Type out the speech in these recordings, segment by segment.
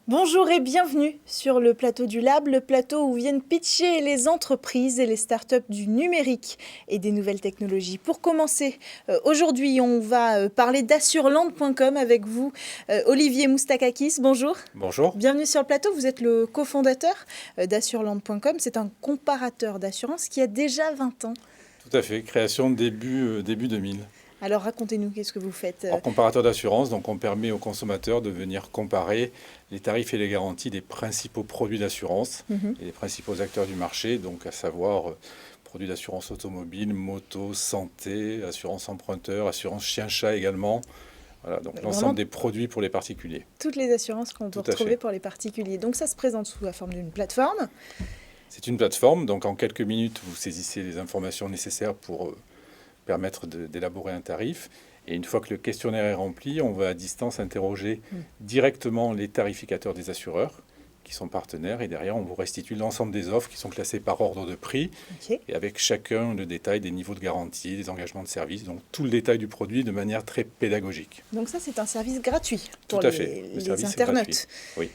Bonjour et bienvenue sur le plateau du Lab, le plateau où viennent pitcher les entreprises et les startups du numérique et des nouvelles technologies. Pour commencer, aujourd'hui, on va parler d'assureland.com avec vous, Olivier Moustakakis. Bonjour. Bonjour. Bienvenue sur le plateau. Vous êtes le cofondateur d'assureland.com. C'est un comparateur d'assurance qui a déjà 20 ans. Tout à fait, création début 2000. Alors racontez-nous, qu'est-ce que vous faites En comparateur d'assurance, donc on permet aux consommateurs de venir comparer les tarifs et les garanties des principaux produits d'assurance et des principaux acteurs du marché, donc à savoir produits d'assurance automobile, moto, santé, assurance emprunteur, assurance chien-chat également. Voilà, donc l'ensemble des produits pour les particuliers. Toutes les assurances qu'on peut retrouver pour les particuliers. Donc ça se présente sous la forme d'une plateforme. C'est une plateforme, donc en quelques minutes, vous saisissez les informations nécessaires pour permettre d'élaborer un tarif. Et une fois que le questionnaire est rempli, on va à distance interroger directement les tarificateurs des assureurs qui sont partenaires. Et derrière, on vous restitue l'ensemble des offres qui sont classées par ordre de prix et avec chacun le détail des niveaux de garantie, des engagements de service, donc tout le détail du produit de manière très pédagogique. Donc ça, c'est un service gratuit pour Tout à fait. les internautes. Oui.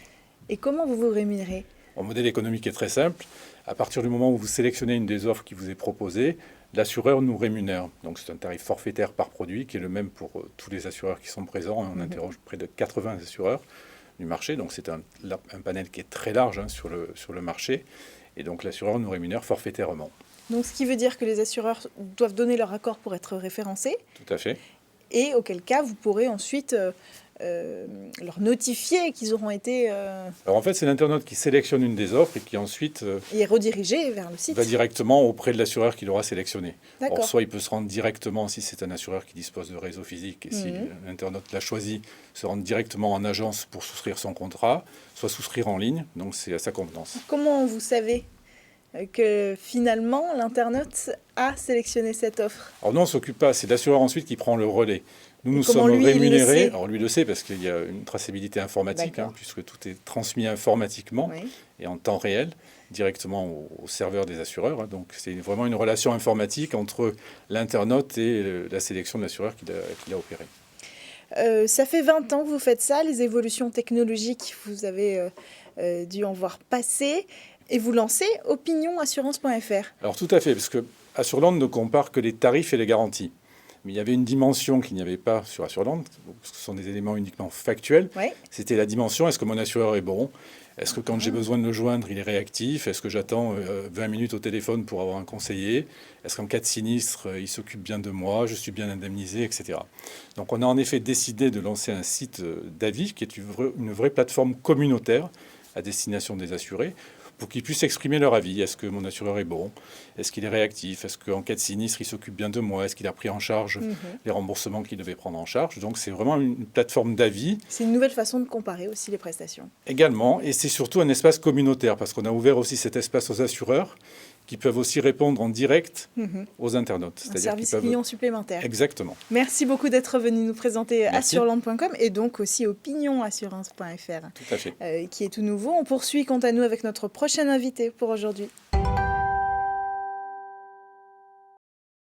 Et comment vous vous rémunérez ? Le modèle économique est très simple. À partir du moment où vous sélectionnez une des offres qui vous est proposée, l'assureur nous rémunère. Donc c'est un tarif forfaitaire par produit qui est le même pour tous les assureurs qui sont présents. On interroge près de 80 assureurs du marché. Donc c'est un panel qui est très large sur le marché. Et donc l'assureur nous rémunère forfaitairement. Donc ce qui veut dire que les assureurs doivent donner leur accord pour être référencés. Tout à fait. Et auquel cas, vous pourrez ensuite leur notifier qu'ils auront été... Alors en fait, c'est l'internaute qui sélectionne une des offres et qui ensuite est redirigé vers le site. Va directement auprès de l'assureur qui l'aura sélectionné. D'accord. Soit il peut se rendre directement si c'est un assureur qui dispose de réseau physique et si l'internaute l'a choisi, se rendre directement en agence pour souscrire son contrat, soit souscrire en ligne, donc c'est à sa convenance. Comment vous savez que finalement l'internaute a sélectionné cette offre ? Alors nous on ne s'occupe pas, c'est l'assureur ensuite qui prend le relais. Nous sommes rémunérés. Alors lui le sait parce qu'il y a une traçabilité informatique, puisque tout est transmis informatiquement et en temps réel, directement au serveur des assureurs. Donc c'est vraiment une relation informatique entre l'internaute et la sélection de l'assureur qui l'a opéré. Ça fait 20 ans que vous faites ça, les évolutions technologiques, vous avez dû en voir passer. Et vous lancez opinionassurance.fr. Alors tout à fait, parce que Assureland ne compare que les tarifs et les garanties. Mais il y avait une dimension qu'il n'y avait pas sur Assureland, parce que ce sont des éléments uniquement factuels. C'était la dimension, est-ce que mon assureur est bon ? Est-ce que quand j'ai besoin de le joindre, il est réactif ? Est-ce que j'attends 20 minutes au téléphone pour avoir un conseiller ? Est-ce qu'en cas de sinistre, il s'occupe bien de moi ? Je suis bien indemnisé, etc. Donc on a en effet décidé de lancer un site d'avis qui est une vraie plateforme communautaire à destination des assurés, pour qu'ils puissent exprimer leur avis. Est-ce que mon assureur est bon ? Est-ce qu'il est réactif ? Est-ce qu'en cas de sinistre, il s'occupe bien de moi ? Est-ce qu'il a pris en charge les remboursements qu'il devait prendre en charge ? Donc c'est vraiment une plateforme d'avis. C'est une nouvelle façon de comparer aussi les prestations. Également, et c'est surtout un espace communautaire, parce qu'on a ouvert aussi cet espace aux assureurs, qui peuvent aussi répondre en direct aux internautes. Un service client supplémentaire. Exactement. Merci beaucoup d'être venu nous présenter Merci. assureland.com et donc aussi opinionassurance.fr. Tout à fait. Qui est tout nouveau. On poursuit quant à nous avec notre prochain invité pour aujourd'hui.